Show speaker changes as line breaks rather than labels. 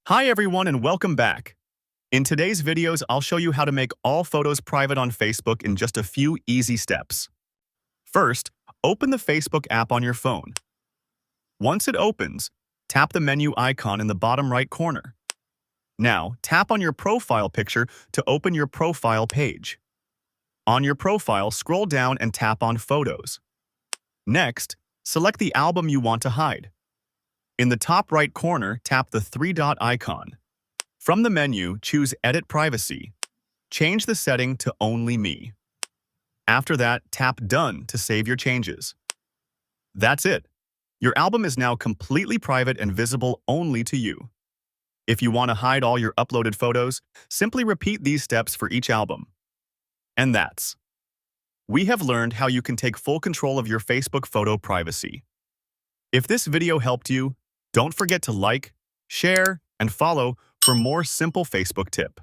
Hi everyone and welcome back. In today's videos, I'll show you how to make all photos private on Facebook in just a few easy steps. First, open the Facebook app on your phone. Once it opens, tap the menu icon in the bottom right corner. Now, tap on your profile picture to open your profile page. On your profile, scroll down and tap on Photos. Next, select the album you want to hide. In the top right corner, tap the three-dot icon. From the menu, choose Edit Privacy. Change the setting to Only Me. After that, tap Done to save your changes. That's it. Your album is now completely private and visible only to you. If you want to hide all your uploaded photos, simply repeat these steps for each album. And that's. We have learned how you can take full control of your Facebook photo privacy. If this video helped you, don't forget to like, share, and follow for more simple Facebook tip.